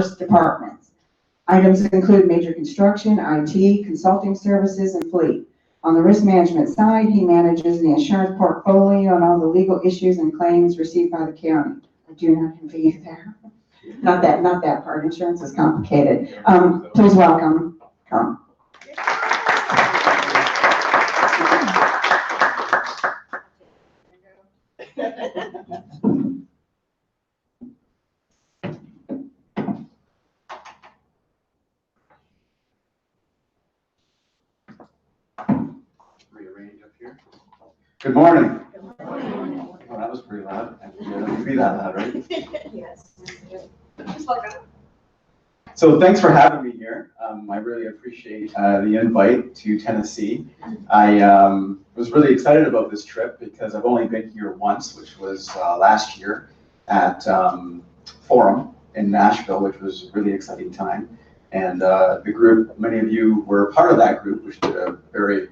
diverse departments. Items include major construction, IT, consulting services, and fleet. On the risk management side, he manages the insurance portfolio and all the legal issues and claims received by the county. I do not envy you there. Not that part. Insurance is complicated. Please welcome Carl. Rearrange up here. Good morning. Good morning. Oh, that was pretty loud. I didn't be that loud, right? Yes. Just like that. So thanks for having me here. I really appreciate the invite to Tennessee. I was really excited about this trip because I've only been here once, which was last year at Forum in Nashville, which was a really exciting time. And the group, many of you were part of that group, which did a very,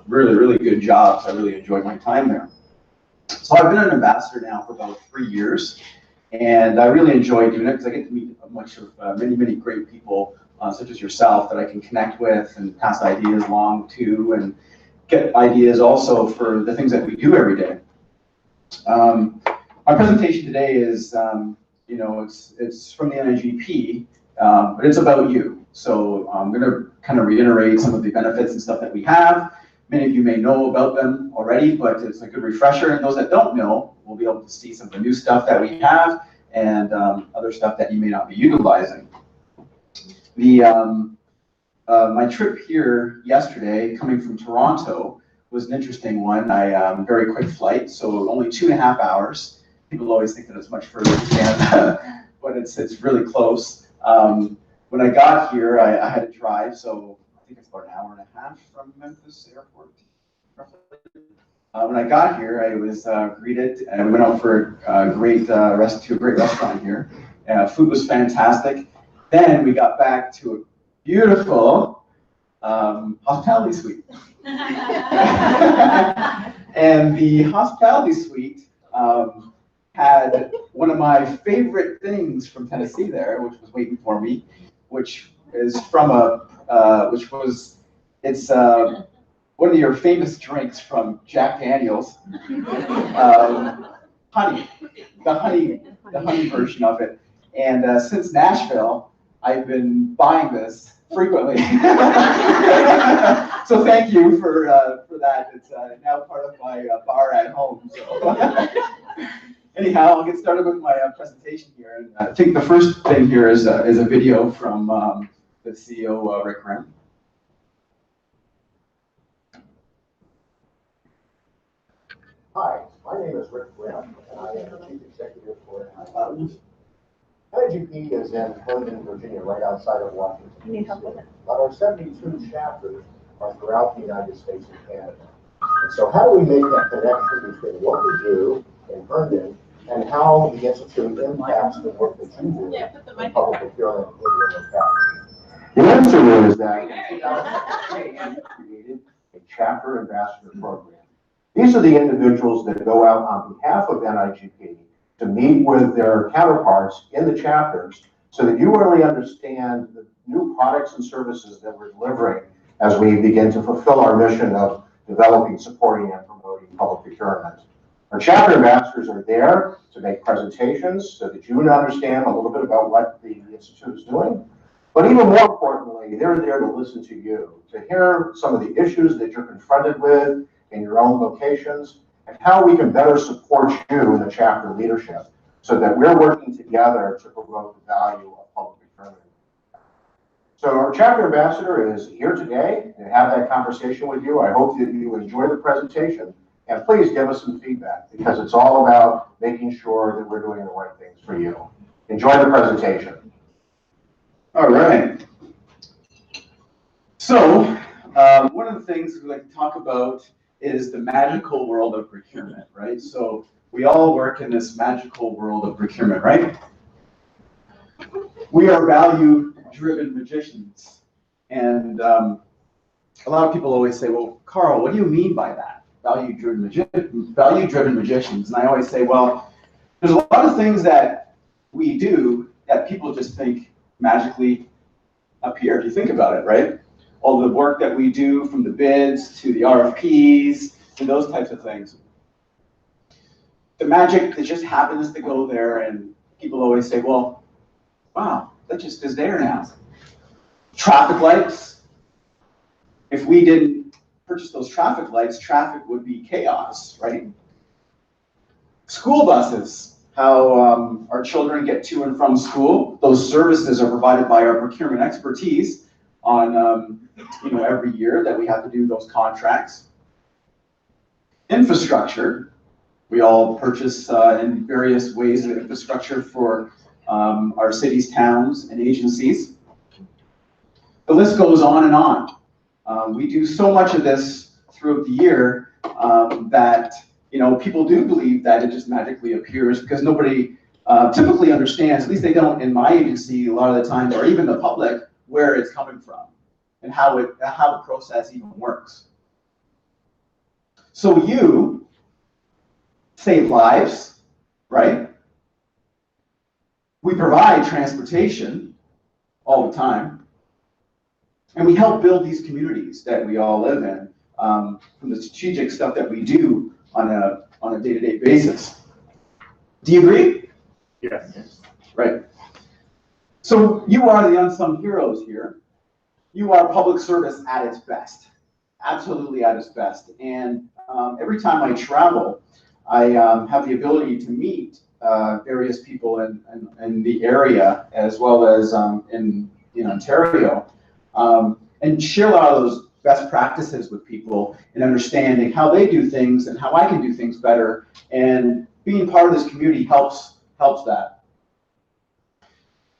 really good job. So I really enjoyed my time there. So I've been an ambassador now for about 3 years. And I really enjoy doing it because I get to meet a bunch of many great people, such as yourself, that I can connect with and pass ideas along to, and get ideas also for the things that we do every day. My presentation today is, it's from the NIGP, but it's about you. So I'm going to kind of reiterate some of the benefits and stuff that we have. Many of you may know about them already, but it's a good refresher. And those that don't know will be able to see some of the new stuff that we have and other stuff that you may not be utilizing. My trip here yesterday, coming from Toronto, was an interesting one. Very quick flight, so only 2.5 hours. People always think that it's much further than Canada, but it's really close. When I got here, I had to drive, so I think it's about 1.5 hours from Memphis Airport, roughly. When I got here, I was greeted, and we went out for a great restaurant here. Food was fantastic. Then we got back to a beautiful hospitality suite. And the hospitality suite had one of my favorite things from Tennessee there, which was waiting for me, which is from it's one of your famous drinks from Jack Daniels, honey, the honey version of it. And since Nashville, I've been buying this frequently. So thank you for that. It's now part of my bar at home. So. Anyhow, I'll get started with my presentation here. And I think the first thing here is a video from the CEO, Rick Grimm. Hi, my name is Rick Grimm, and I am the Chief Executive for NIGP. NIGP is in Herndon, Virginia, right outside of Washington, D.C. But our 72 chapters are throughout the United States and Canada. And so how do we make that connection between what we do in Herndon and how the Institute impacts the work that you do in public procurement in your locality? The answer is that in 2008, we created a chapter ambassador program. These are the individuals that go out on behalf of NIGP to meet with their counterparts in the chapters so that you really understand the new products and services that we're delivering as we begin to fulfill our mission of developing, supporting, and promoting public procurement. Our chapter ambassadors are there to make presentations so that you would understand a little bit about what the Institute is doing. But even more importantly, they're there to listen to you, to hear some of the issues that you're confronted with in your own locations, and how we can better support you in the chapter leadership so that we're working together to promote the value of public procurement. So our chapter ambassador is here today to have that conversation with you. I hope that you enjoy the presentation, and please give us some feedback because it's all about making sure that we're doing the right things for you. Enjoy the presentation. All right. So one of the things we like to talk about is the magical world of procurement, right? So we all work in this magical world of procurement, right? We are value-driven magicians. And a lot of people always say, well, Carl, what do you mean by that? Value-driven magicians. And I always say, well, there's a lot of things that we do that people just think magically appear, if you think about it, right? All the work that we do, from the bids to the RFPs to those types of things. The magic that just happens to go there, and people always say, well, wow, that just is there now. Traffic lights. If we didn't purchase those traffic lights, traffic would be chaos, right? School buses, how our children get to and from school. Those services are provided by our procurement expertise on every year that we have to do those contracts. Infrastructure, we all purchase in various ways of infrastructure for our cities, towns, and agencies. The list goes on and on. We do so much of this throughout the year that people do believe that it just magically appears, because nobody typically understands, at least they don't in my agency a lot of the time, or even the public, where it's coming from and how the process even works. So you save lives, right? We provide transportation all the time, and we help build these communities that we all live in from the strategic stuff that we do on a day-to-day basis. Do you agree? Yes. Right. So you are the unsung heroes here. You are public service at its best, absolutely at its best. And every time I travel, I have the ability to meet various people in the area, as well as in Ontario, and share a lot of those best practices with people and understanding how they do things and how I can do things better. And being part of this community helps that.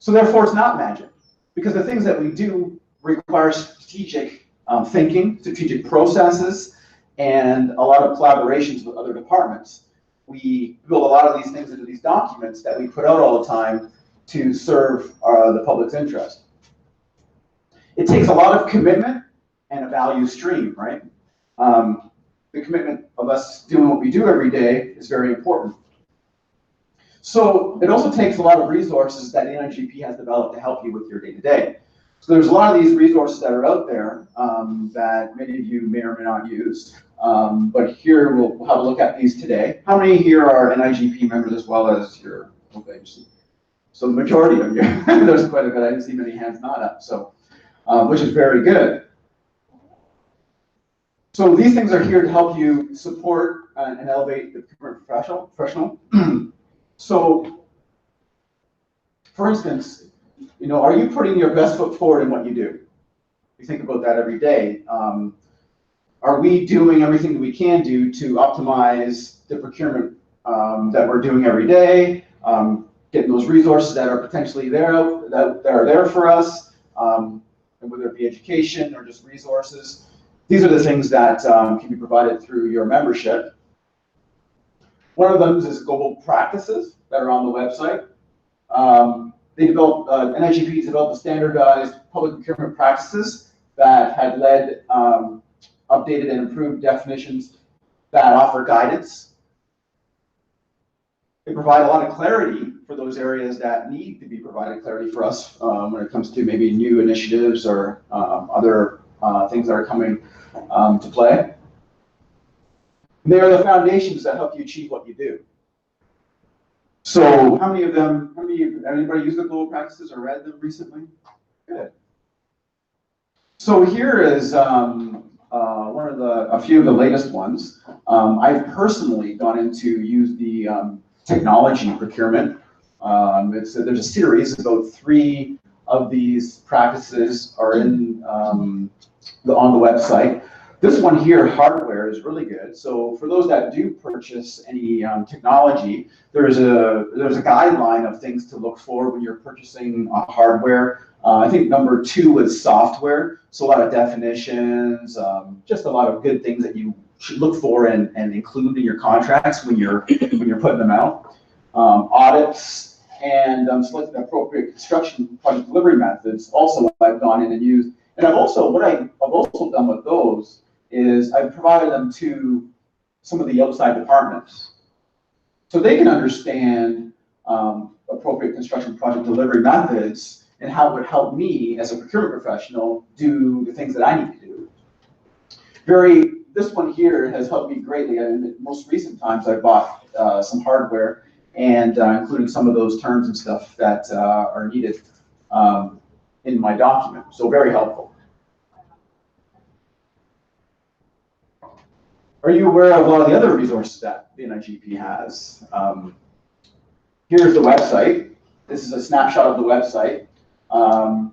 So therefore, it's not magic, because the things that we do require strategic thinking, strategic processes, and a lot of collaborations with other departments. We build a lot of these things into these documents that we put out all the time to serve the public's interest. It takes a lot of commitment and a value stream, right? The commitment of us doing what we do every day is very important. So it also takes a lot of resources that NIGP has developed to help you with your day-to-day. So there's a lot of these resources that are out there that many of you may or may not use. But here we'll have a look at these today. How many here are NIGP members as well as your local agency? So the majority of you. There's quite a bit. I didn't see many hands not up. So, which is very good. So these things are here to help you support and elevate the professional. So, for instance, are you putting your best foot forward in what you do? You think about that every day. Are we doing everything that we can do to optimize the procurement that we're doing every day? Getting those resources that are potentially there, that are there for us, and whether it be education or just resources. These are the things that can be provided through your membership. One of them is global practices that are on the website. They developed, NIGP developed standardized public procurement practices that had led updated and improved definitions that offer guidance. They provide a lot of clarity for those areas that need to be provided clarity for us when it comes to maybe new initiatives or other things that are coming to play. They are the foundations that help you achieve what you do. So how many of them, anybody used the global practices or read them recently? Good. So here is a few of the latest ones. I've personally gone into use the technology procurement. There's a series, about 3 of these practices are on the website. This one here, hardware, is really good. So for those that do purchase any technology, there's a guideline of things to look for when you're purchasing hardware. I think number 2 was software. So a lot of definitions, just a lot of good things that you should look for and include in your contracts when you're putting them out. Audits and selecting appropriate construction project delivery methods. Also, I've gone in and used. And what I've also done with those is I've provided them to some of the outside departments, so they can understand appropriate construction project delivery methods and how it would help me as a procurement professional do the things that I need to do. This one here has helped me greatly. In most recent times, I bought some hardware and including some of those terms and stuff that are needed in my document. So very helpful. Are you aware of a lot of the other resources that the NIGP has? Here's the website. This is a snapshot of the website. How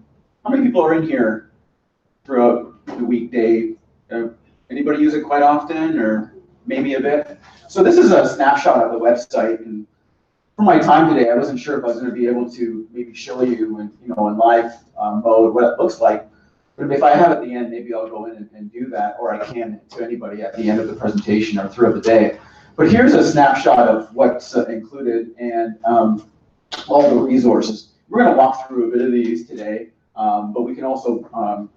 many people are in here throughout the weekday? Anybody use it quite often, or maybe a bit? So this is a snapshot of the website, and for my time today, I wasn't sure if I was going to be able to maybe show you in live mode what it looks like. But if I have at the end, maybe I'll go in and do that, or I can to anybody at the end of the presentation or throughout the day. But here's a snapshot of what's included and all the resources. We're going to walk through a bit of these today, but we can also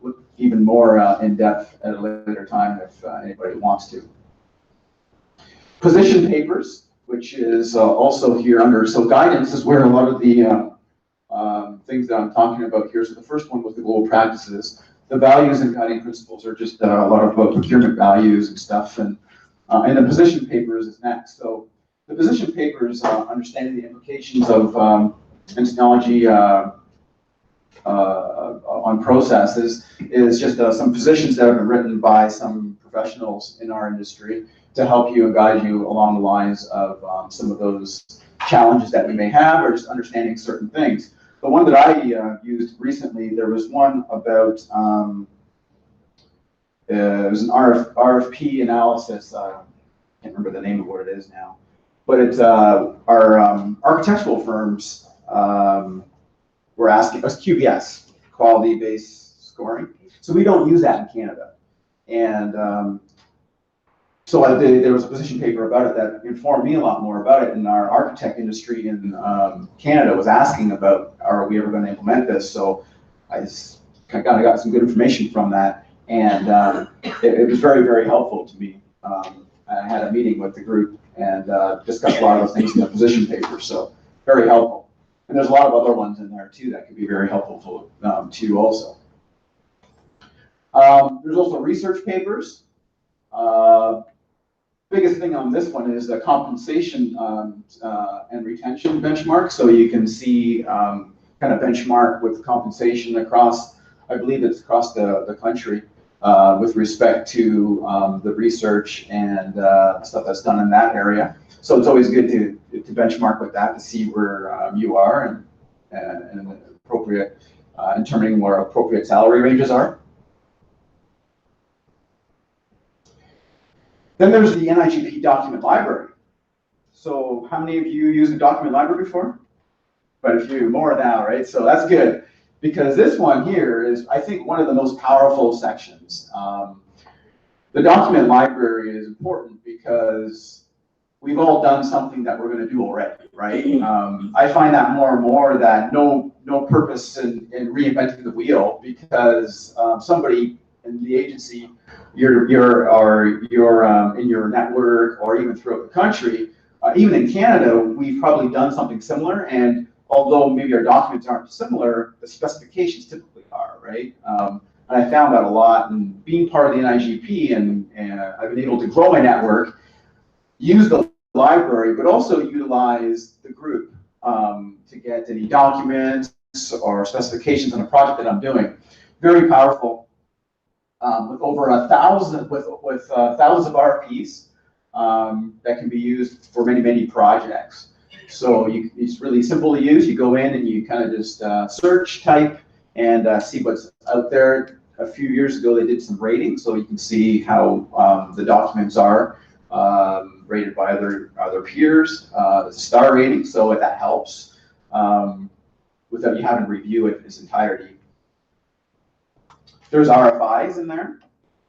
look even more in depth at a later time if anybody wants to. Position papers, which is also here under, so guidance is where a lot of the things that I'm talking about here. So the first one was the global practices. The values and guiding principles are just a lot of procurement values and stuff, and the position papers is next. So the position papers, understanding the implications of technology on processes, is just some positions that have been written by some professionals in our industry to help you and guide you along the lines of some of those challenges that we may have, or just understanding certain things. The one that I used recently, there was one about, it was an RFP analysis. I can't remember the name of what it is now, but it's our architectural firms were asking us QBS, quality-based scoring. So we don't use that in Canada. And so there was a position paper about it that informed me a lot more about it, and our architect industry in Canada was asking about, are we ever going to implement this? So I just kind of got some good information from that, and it was very, very helpful to me. I had a meeting with the group and discussed a lot of those things in the position paper, so very helpful. And there's a lot of other ones in there too that could be very helpful to you also. There's also research papers. Biggest thing on this one is the compensation and retention benchmark. So you can see kind of benchmark with compensation across, I believe it's across the country with respect to the research and stuff that's done in that area. So it's always good to benchmark with that to see where you are and appropriate, determining where appropriate salary ranges are. Then there's the NIGP document library. So how many of you used the document library before? Quite a few, more now, right? So that's good, because this one here is, I think, one of the most powerful sections. The document library is important because we've all done something that we're going to do already, right? I find that more and more that no purpose in reinventing the wheel, because somebody in the agency, you're in your network, or even throughout the country, even in Canada, we've probably done something similar. And although maybe our documents aren't similar, the specifications typically are, right? And I found that a lot. And being part of the NIGP, and I've been able to grow my network, use the library, but also utilize the group to get any documents or specifications on a project that I'm doing. Very powerful. With over 1,000, with thousands of RFPs that can be used for many projects. So it's really simple to use. You go in and you kind of just search, type, and see what's out there. A few years ago, they did some rating, so you can see how the documents are rated by other peers. It's a star rating, so that helps without you having to review it in its entirety. There's RFIs in there,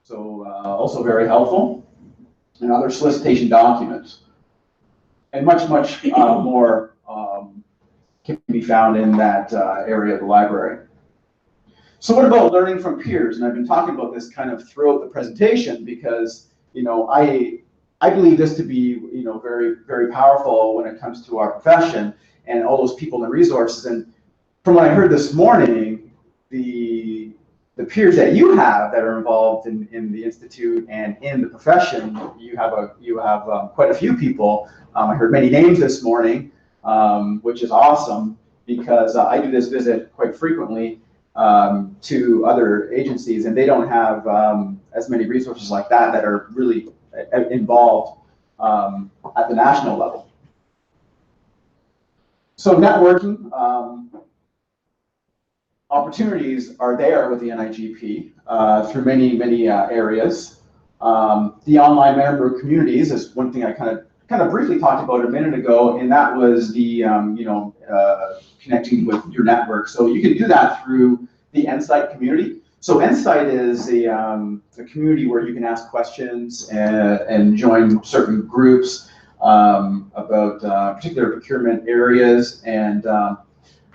so also very helpful, and other solicitation documents. And much more can be found in that area of the library. So what about learning from peers? And I've been talking about this kind of throughout the presentation, because I believe this to be very, very powerful when it comes to our profession. and all those people and resources. And from what I heard this morning, the peers that you have that are involved in the institute and in the profession, you have quite a few people. I heard many names this morning, which is awesome, because I do this visit quite frequently to other agencies, and they don't have as many resources like that are really involved at the national level. So networking opportunities are there with the NIGP through many areas. The online member communities is one thing I kind of briefly talked about a minute ago, and that was the connecting with your network. So you can do that through the Insight community. So Insight is a community where you can ask questions and join certain groups about particular procurement areas, and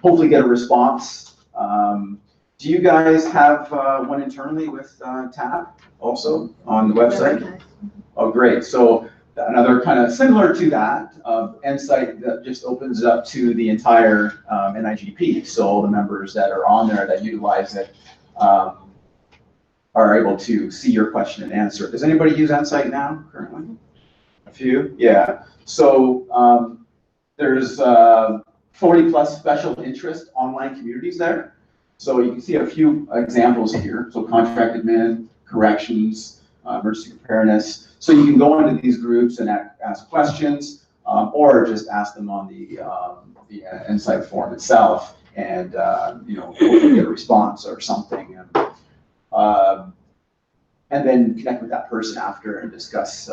hopefully get a response. Do you guys have one internally with TAB also on the website? Oh, great. So another kind of similar to that, Insight that just opens it up to the entire NIGP. So all the members that are on there that utilize it are able to see your question and answer. Does anybody use Insight now currently? A few? Yeah. So there's 40 plus special interest online communities there. So you can see a few examples here. So contract admin, corrections, emergency preparedness. So you can go into these groups and ask questions, or just ask them on the Insight form itself, and hopefully get a response or something. And then connect with that person after and discuss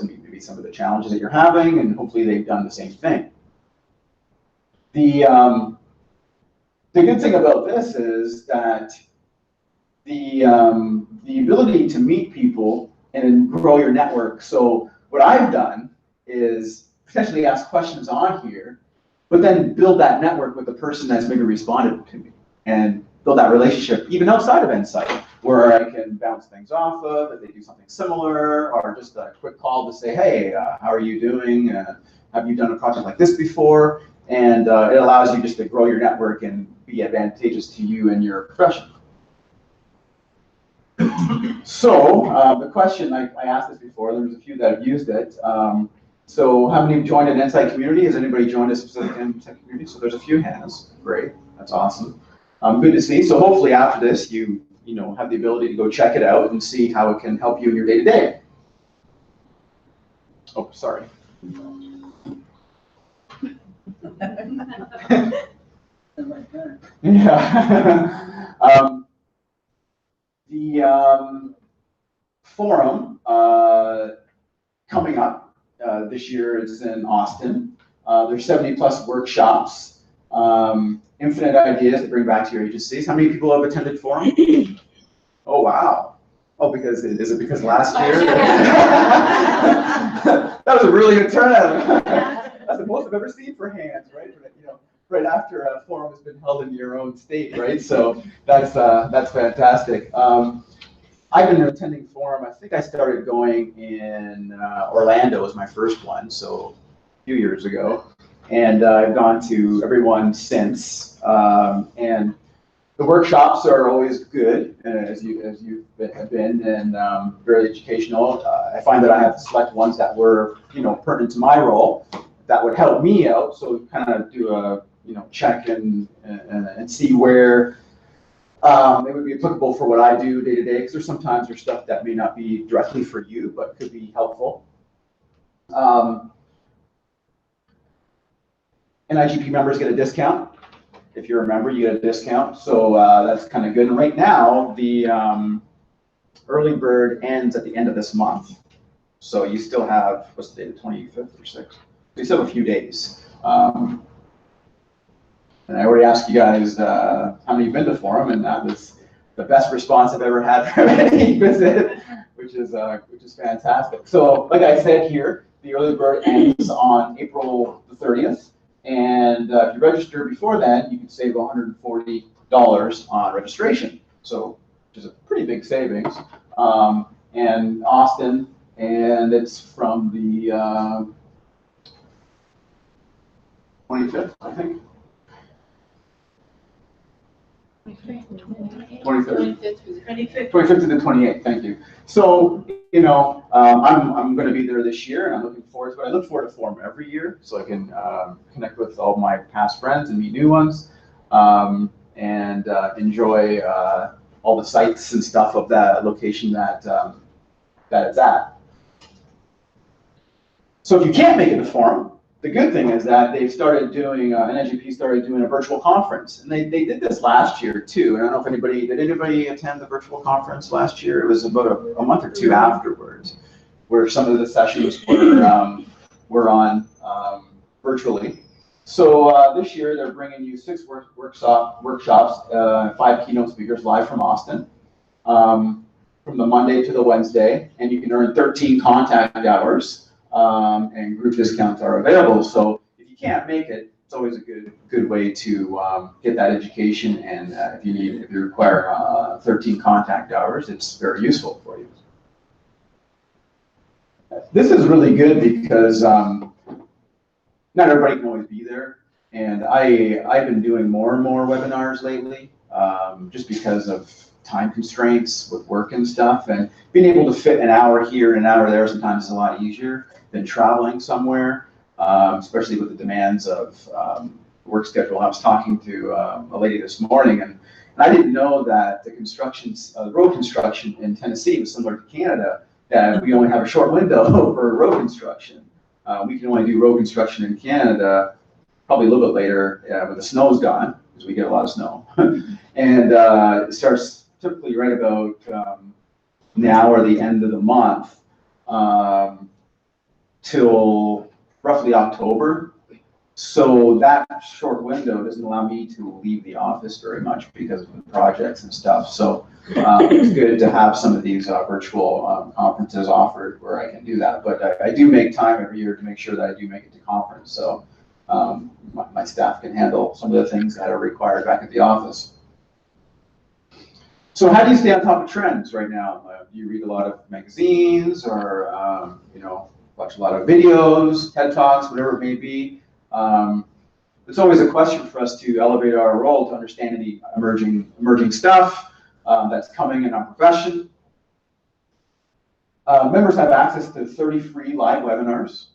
maybe some of the challenges that you're having, and hopefully they've done the same thing. The good thing about this is that the ability to meet people and grow your network. So what I've done is potentially ask questions on here, but then build that network with the person that's maybe responded to me, and build that relationship even outside of Insight, where I can bounce things off of if they do something similar, or just a quick call to say, hey, how are you doing? Have you done a project like this before? And it allows you just to grow your network and be advantageous to you and your profession. So the question, I asked this before, there was a few that have used it. So how many have joined an Insight community? Has anybody joined a specific Insight community? So there's a few hands. Great, that's awesome. Good to see. So hopefully after this, you have the ability to go check it out and see how it can help you in your day-to-day. Oh, sorry. Yeah. The forum coming up this year is in Austin. There's 70 plus workshops, infinite ideas to bring back to your agencies. How many people have attended forum? Oh, wow. Oh, is it because last year? That was a really good turnout. That's the most I've ever seen for hands, right? Right after a forum has been held in your own state, right? So that's fantastic. I've been attending forum. I think I started going in Orlando was my first one, so a few years ago, and I've gone to every one since. And the workshops are always good, as you have been, and very educational. I find that I have to select ones that were pertinent to my role, that would help me out. So kind of do a check and see where it would be applicable for what I do day to day, because sometimes there's stuff that may not be directly for you, but could be helpful. NIGP members get a discount. If you're a member, you get a discount. So that's kind of good. And right now, the early bird ends at the end of this month. So you still have, what's the date, the 25th or 6th? So you still have a few days. And I already asked you guys how many you've been to forum, and that was the best response I've ever had from any visit, which is fantastic. So like I said here, the early bird ends on April the 30th. And if you register before then, you can save $140 on registration. So which is a pretty big savings. And Austin, and it's from the 25th, I think. 23rd. 25th to the 28th, thank you. So, you know, I'm going to be there this year, and I'm looking forward to it. I look forward to Forum every year, so I can connect with all my past friends and meet new ones, and enjoy all the sights and stuff of that location that it's at. So if you can't make it to Forum, the good thing is that they've started doing, NIGP started doing a virtual conference, and they did this last year too. And I don't know if did anybody attend the virtual conference last year? It was about a month or two afterwards, where some of the sessions were on virtually. So this year they're bringing you 6 workshops, 5 keynote speakers live from Austin, from the Monday to the Wednesday, and you can earn 13 contact hours. And group discounts are available. So if you can't make it, it's always a good way to get that education. And if you require 13 contact hours, it's very useful for you. This is really good because not everybody can always be there. And I've been doing more and more webinars lately, just because of time constraints with work and stuff, and being able to fit an hour here and an hour there sometimes is a lot easier than traveling somewhere, especially with the demands of work schedule. I was talking to a lady this morning, and I didn't know that the road construction in Tennessee was similar to Canada, that we only have a short window for road construction. We can only do road construction in Canada probably a little bit later when the snow's gone, because we get a lot of snow. And it starts typically right about now or the end of the month till roughly October. So that short window doesn't allow me to leave the office very much because of the projects and stuff. So it's good to have some of these virtual conferences offered where I can do that. But I do make time every year to make sure that I do make it to conference. So my staff can handle some of the things that are required back at the office. So how do you stay on top of trends right now? Do you read a lot of magazines, or watch a lot of videos, TED Talks, whatever it may be? It's always a question for us to elevate our role to understand the emerging stuff that's coming in our profession. Members have access to 30 free live webinars.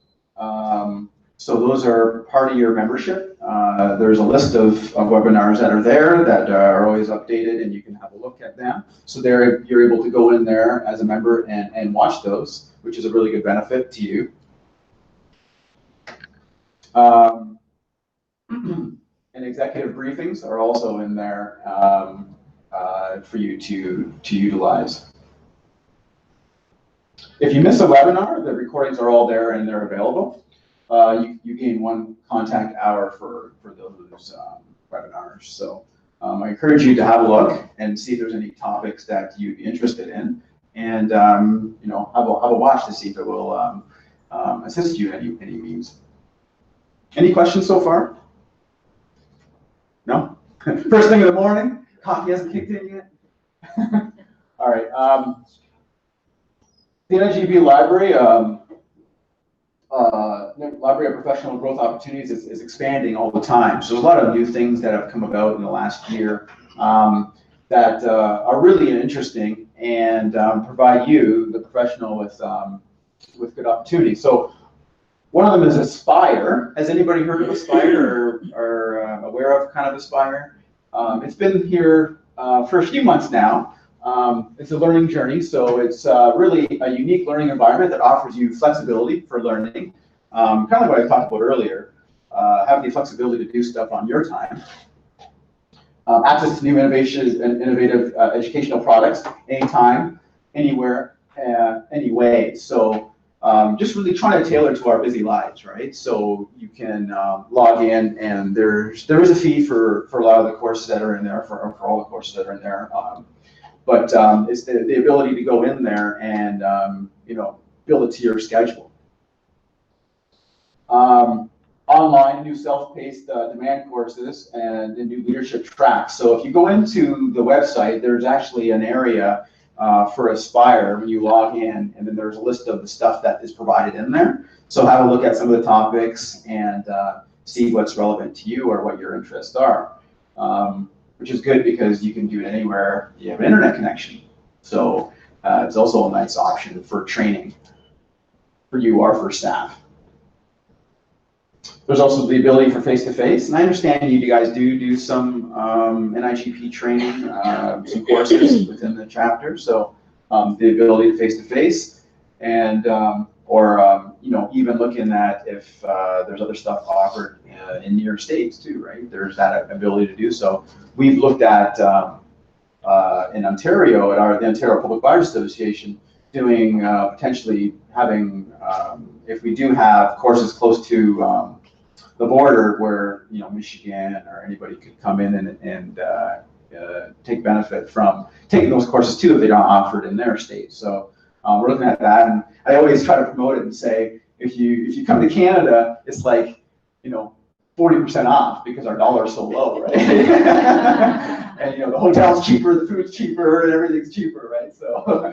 So those are part of your membership. There's a list of webinars that are there that are always updated, and you can have a look at them. So you're able to go in there as a member and watch those, which is a really good benefit to you. And executive briefings are also in there for you to utilize. If you miss a webinar, the recordings are all there and they're available. You gain 1 contact hour for those webinars. So I encourage you to have a look and see if there's any topics that you'd be interested in, and have a watch to see if it will assist you in any means. Any questions so far? No? First thing in the morning, coffee hasn't kicked in yet. All right. The NIGP library. Library of Professional Growth Opportunities is expanding all the time. So there's a lot of new things that have come about in the last year that are really interesting and provide you, the professional, with good opportunities. So one of them is Spire. Has anybody heard of Spire or aware of kind of Spire? It's been here for a few months now. It's a learning journey, so it's really a unique learning environment that offers you flexibility for learning. Kind of what I talked about earlier, have the flexibility to do stuff on your time. Access to new innovations and innovative educational products, anytime, anywhere, any way. So just really trying to tailor to our busy lives, right? So you can log in, and there is a fee for a lot of the courses that are in there, for all the courses that are in there. But it's the ability to go in there and build it to your schedule. Online, new self-paced demand courses and new leadership tracks. So if you go into the website, there's actually an area for Aspire when you log in, and then there's a list of the stuff that is provided in there. So have a look at some of the topics and see what's relevant to you or what your interests are, which is good because you can do it anywhere you have an internet connection. So it's also a nice option for training for you or for staff. There's also the ability for face-to-face, and I understand you guys do some NIGP training, some courses within the chapter, so the ability to face-to-face, and or even looking at if there's other stuff offered in your states too, right? There's that ability to do so. We've looked at in Ontario at the Ontario Public Buyers Association doing potentially having if we do have courses close to the border where Michigan or anybody could come in and take benefit from taking those courses too if they're not offered in their state. So we're looking at that, and I always try to promote it and say if you come to Canada, it's like 40% off because our dollar is so low, right? And the hotel's cheaper, the food's cheaper, and everything's cheaper, right? So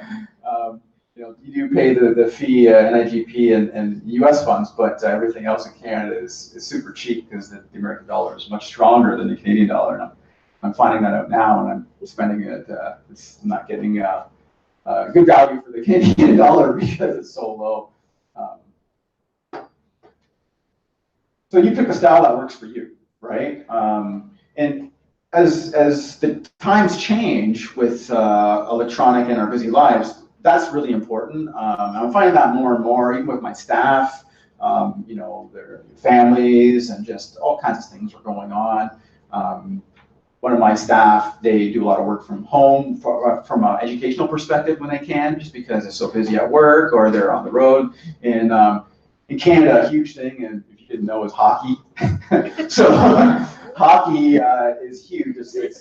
you do pay the fee, NIGP and U.S. funds, but everything else in Canada is super cheap because the American dollar is much stronger than the Canadian dollar. And I'm finding that out now, and I'm spending it. It's not getting good value for the Canadian dollar because it's so low. So you pick a style that works for you, right? And as the times change with electronic and our busy lives, that's really important. I'm finding that more and more, even with my staff, their families and just all kinds of things are going on. One of my staff, they do a lot of work from home from an educational perspective when they can, just because they're so busy at work or they're on the road. And in Canada, a huge thing, and if you didn't know, is hockey. So hockey is huge. It's like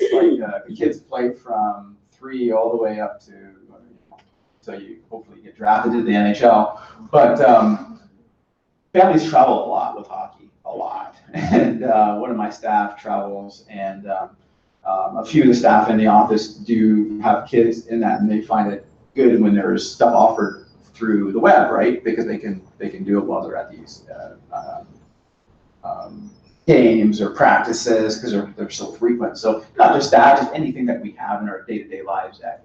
the kids play from 3 all the way up to, so you hopefully get drafted to the NHL. But families travel a lot with hockey, a lot. And one of my staff travels, and a few of the staff in the office do have kids in that, and they find it good when there's stuff offered through the web, right? Because they can do it while they're at these games or practices because they're so frequent. So not just that, just anything that we have in our day-to-day lives that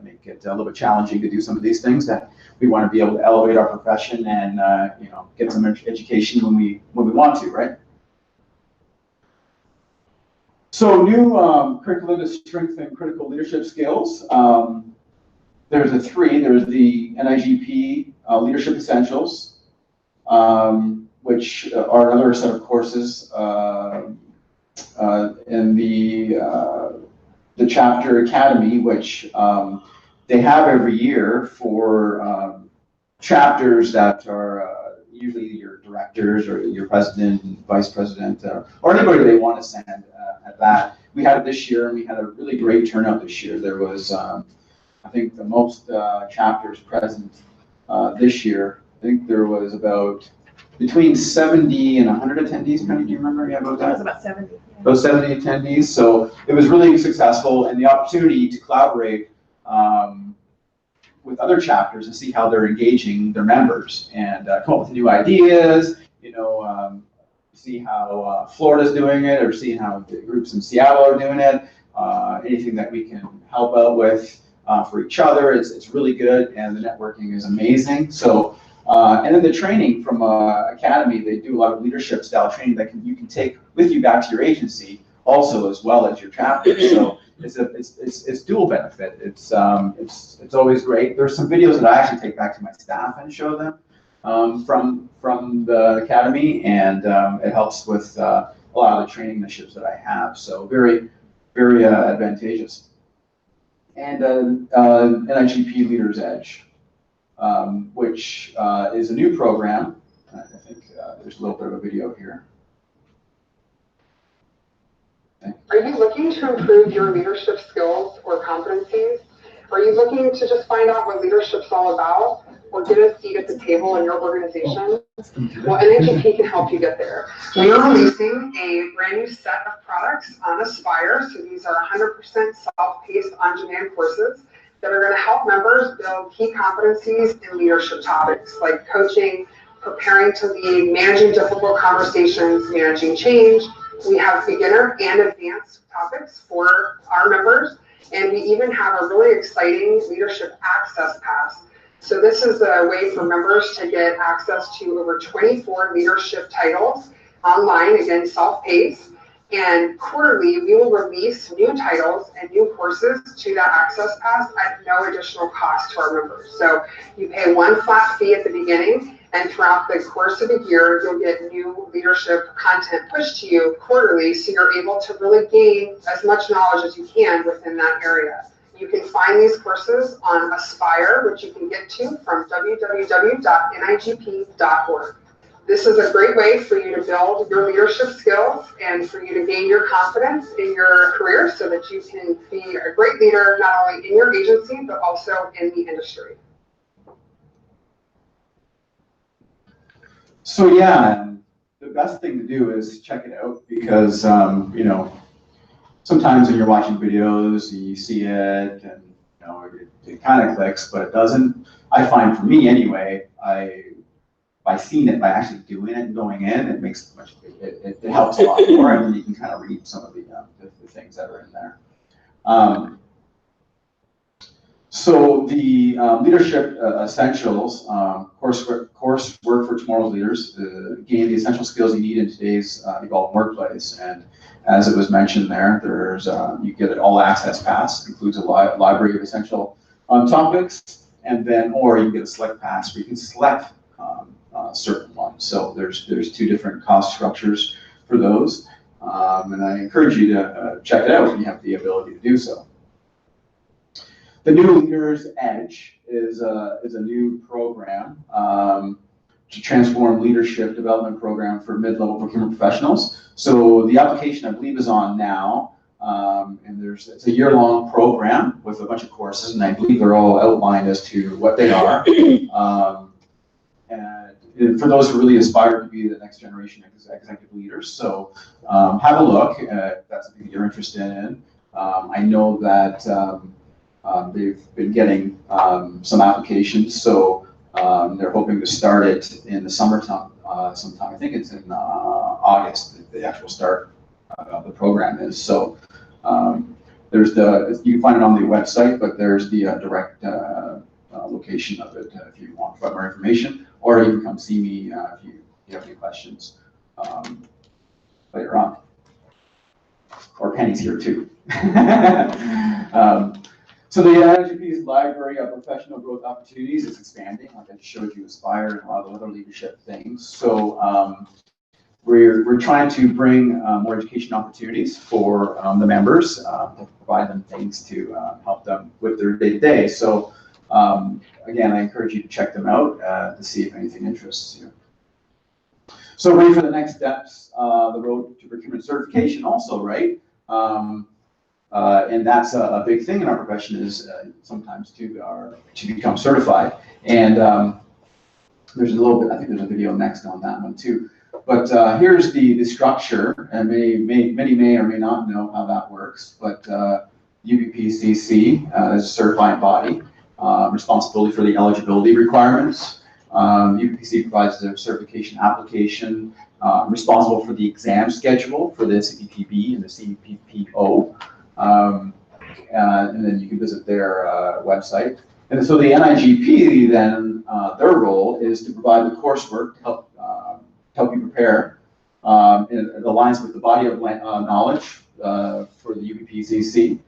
make it a little bit challenging to do some of these things, that we want to be able to elevate our profession and get some education when we want to, right? So new curriculum to strengthen critical leadership skills. There's the 3. There's the NIGP Leadership Essentials, which are another set of courses in the Chapter Academy, which they have every year for chapters that are usually your directors or your president and vice president or anybody they want to send at that. We had it this year, and we had a really great turnout this year. There was, I think, the most chapters present this year. I think there was about between 70 and 100 attendees. Penny, do you remember about that? It was about 70. Yeah. About 70 attendees. So it was really successful, and the opportunity to collaborate with other chapters and see how they're engaging their members and come up with new ideas, see how Florida's doing it, or see how the groups in Seattle are doing it, anything that we can help out with for each other. It's really good, and the networking is amazing. So, and then the training from Academy, they do a lot of leadership style training that you can take with you back to your agency also, as well as your chapter. So it's dual benefit. It's always great. There's some videos that I actually take back to my staff and show them from the Academy, and it helps with a lot of the training initiatives that I have. So very, very advantageous. And NIGP Leaders Edge, which is a new program. I think there's a little bit of a video here. Are you looking to improve your leadership skills or competencies? Are you looking to just find out what leadership's all about, or get a seat at the table in your organization? Well, NIGP can help you get there. We are releasing a brand new set of products on Spire. So these are 100% self-paced, on-demand courses that are going to help members build key competencies in leadership topics like coaching, preparing to lead, managing difficult conversations, managing change. We have beginner and advanced topics for our members, and we even have a really exciting leadership access pass. So this is a way for members to get access to over 24 leadership titles online, again, self-paced. And quarterly, we will release new titles and new courses to that access pass at no additional cost to our members. So you pay one flat fee at the beginning, and throughout the course of a year, you'll get new leadership content pushed to you quarterly, so you're able to really gain as much knowledge as you can within that area. You can find these courses on Spire, which you can get to from www.nigp.org. This is a great way for you to build your leadership skills and for you to gain your confidence in your career so that you can be a great leader, not only in your agency, but also in the industry. So yeah, the best thing to do is check it out because, you know, sometimes when you're watching videos, you see it and, you know, it kind of clicks, but it doesn't. I find for me anyway, by seeing it, by actually doing it and going in, it makes it helps a lot more, and then you can kind of read some of the things that are in there. So the leadership essentials, coursework for tomorrow's leaders, gain the essential skills you need in today's evolving workplace. And as it was mentioned there, there's you get an all-access pass, includes a library of essential topics, and then, or you can get a select pass where you can select certain ones. So there's two different cost structures for those, and I encourage you to check it out if you have the ability to do so. The New Leaders Edge is a new program to transform leadership development program for mid-level procurement professionals. So the application, I believe, is on now, and it's a year-long program with a bunch of courses, and I believe they're all outlined as to what they are. And for those who really aspire to be the next generation executive leaders. So have a look if that's something that you're interested in. I know that they've been getting some applications, so they're hoping to start it in the summertime sometime. I think it's in August, the actual start of the program is. So there's you can find it on the website, but there's the direct location of it if you want more information, or you can come see me if you have any questions later on. Or Penny's here too. So the NIGP's library of professional growth opportunities is expanding, like I just showed you, Spire and a lot of other leadership things. So we're trying to bring more education opportunities for the members, to provide them things to help them with their day-to-day. So again, I encourage you to check them out to see if anything interests you. So ready for the next steps, the road to procurement certification also, right? And that's a big thing in our profession is sometimes to become certified. And there's a little bit, I think there's a video next on that one too. But here's the structure, and many may or may not know how that works, but UPPCC is a certifying body, responsibility for the eligibility requirements. UPPC provides the certification application, responsible for the exam schedule for the CPPB and the CPPO. And then you can visit their website. And so the NIGP then, their role is to provide the coursework to help you prepare. It aligns with the body of knowledge for the UPPCC.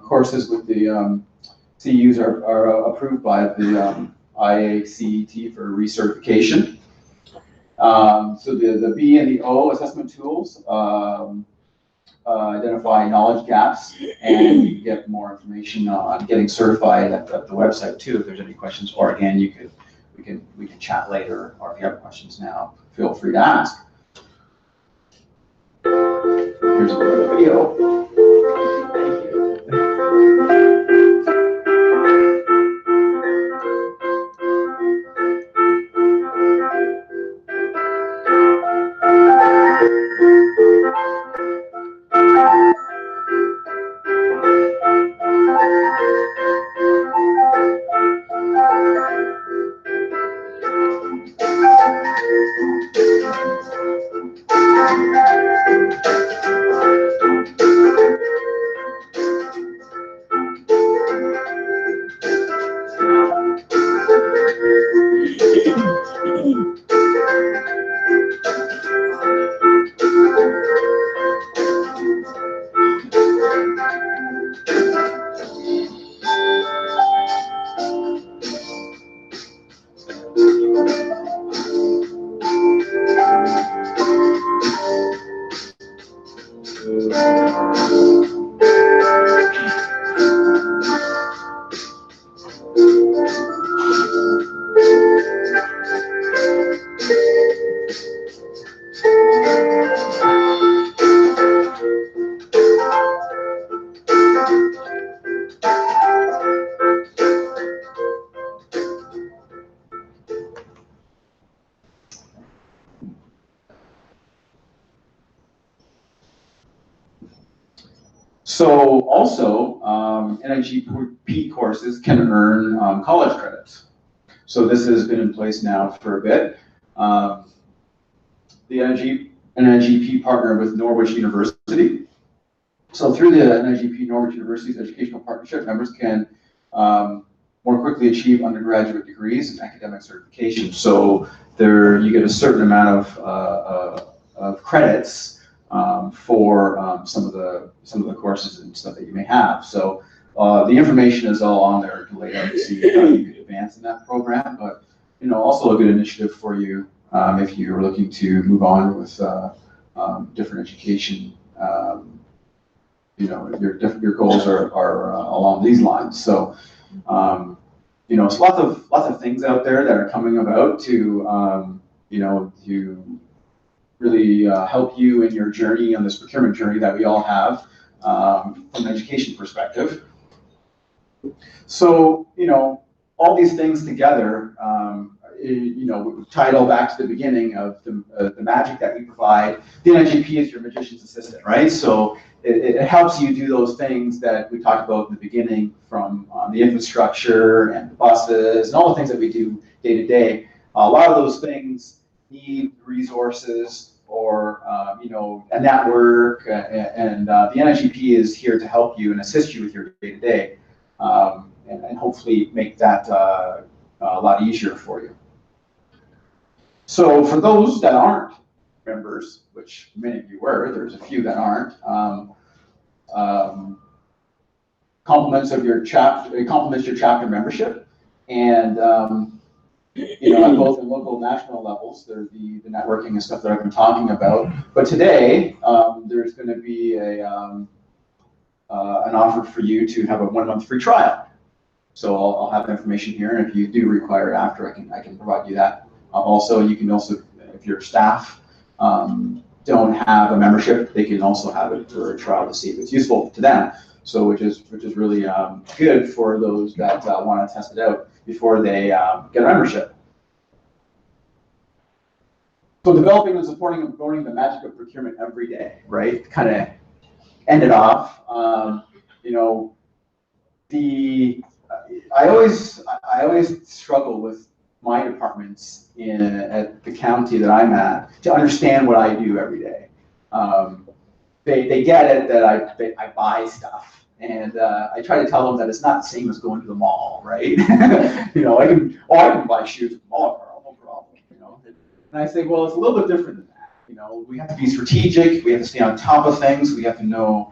Courses with the CUs are approved by the IACET for recertification. So the B and the O assessment tools identify knowledge gaps, and you can get more information on getting certified at the website too. If there's any questions, or again, we can chat later, or if you have questions now, feel free to ask. Here's a video. Thank you. also, NIGP courses can earn college credits. So this has been in place now for a bit. The NIGP partner with Norwich University. So through the NIGP Norwich University's educational partnership, members can more quickly achieve undergraduate degrees and academic certification. So there, you get a certain amount of credits for some of the courses and stuff that you may have. So the information is all on there laid out to see how you could advance in that program. But also a good initiative for you if you're looking to move on with different education. Your goals are along these lines. So, so lots of things out there that are coming about to, to really help you in your journey on this procurement journey that we all have from an education perspective. So, all these things together, tie it all back to the beginning of the magic that we provide. The NIGP is your magician's assistant, right? So it helps you do those things that we talked about in the beginning, from the infrastructure and the buses and all the things that we do day to day. A lot of those things need resources or a network, and the NIGP is here to help you and assist you with your day to day, and hopefully make that a lot easier for you. So for those that aren't members, which many of you were, there's a few that aren't, compliments your chapter membership, and at both the local and national levels, there's the networking and stuff that I've been talking about. But today, there's going to be an offer for you to have a 1-month free trial. So I'll have information here, and if you do require it after, I can provide you that. Also, you can also, if your staff don't have a membership, they can also have it for a trial to see if it's useful to them. So which is really good for those that want to test it out before they get a membership. So developing and supporting and promoting the magic of procurement every day, right? Kind of end it off. I always struggle with my departments at the county that I'm at to understand what I do every day. They get it that I buy stuff, and I try to tell them that it's not the same as going to the mall, right? I can buy shoes at the mall, Carl, no problem. And I say, well, it's a little bit different than that. We have to be strategic. We have to stay on top of things. We have to know,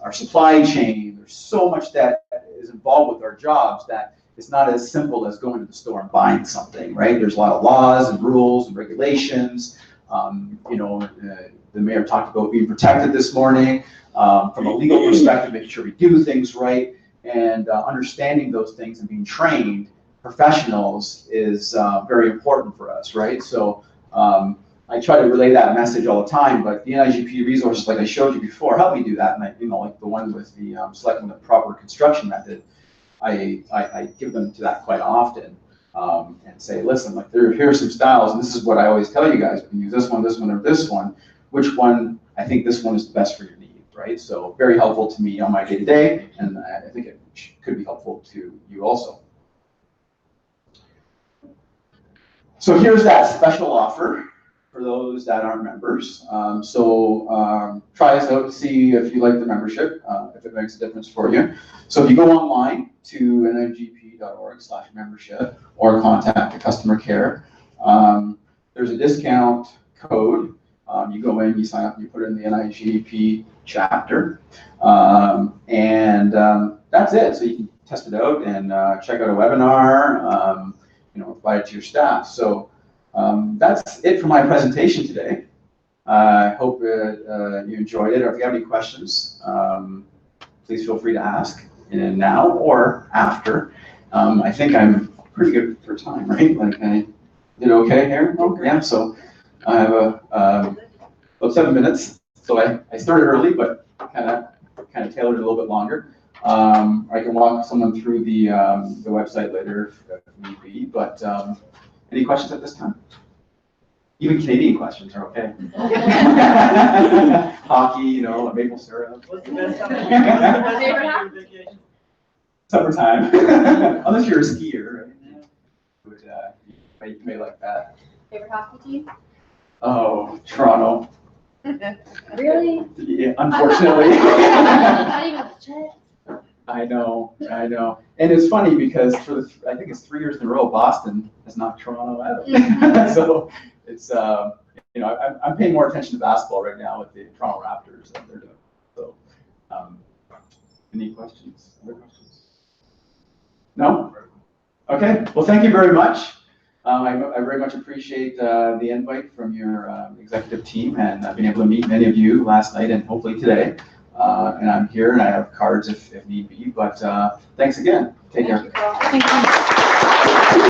our supply chain. There's so much that is involved with our jobs that it's not as simple as going to the store and buying something, right? There's a lot of laws and rules and regulations. The mayor talked about being protected this morning from a legal perspective, making sure we do things right, and understanding those things and being trained professionals is very important for us, right? So I try to relay that message all the time, but the NIGP resources, like I showed you before, help me do that. And like the one with the selecting the proper construction method, I give them to that quite often, and say, listen, like here are some styles, and this is what I always tell you guys: you can use this one, or this one. Which one? I think this one is the best for your need, right? So very helpful to me on my day to day, and I think it could be helpful to you also. So here's that special offer for those that aren't members. Try us out to see if you like the membership, if it makes a difference for you. So if you go online to nigp.org/membership or contact the customer care, there's a discount code. You go in, you sign up, you put it in the NIGP chapter, and that's it. So you can test it out and check out a webinar, provide it to your staff. So that's it for my presentation today. I hope you enjoyed it, or if you have any questions, please feel free to ask now or after. I think I'm pretty good for time, right? Like I did okay here? Oh, yeah, so I have about 7 minutes. So I started early, but kind of tailored it a little bit longer. I can walk someone through the website later if need be, but any questions at this time? Even Canadian questions are okay. Hockey, you know, maple syrup. What's the best time for vacation? Summertime, unless you're a skier, right? You may like that. Favorite hockey team? Oh, Toronto. Really? Yeah, unfortunately. Not even a chance. I know. And it's funny because I think it's 3 years in a row, Boston has knocked Toronto out. So it's, you know, I'm paying more attention to basketball right now with the Toronto Raptors that they're doing. So, any questions? Other questions? No? Okay. Well, thank you very much. I very much appreciate the invite from your executive team and being able to meet many of you last night and hopefully today. And I'm here and I have cards if need be, but thanks again. Take care. Thank you.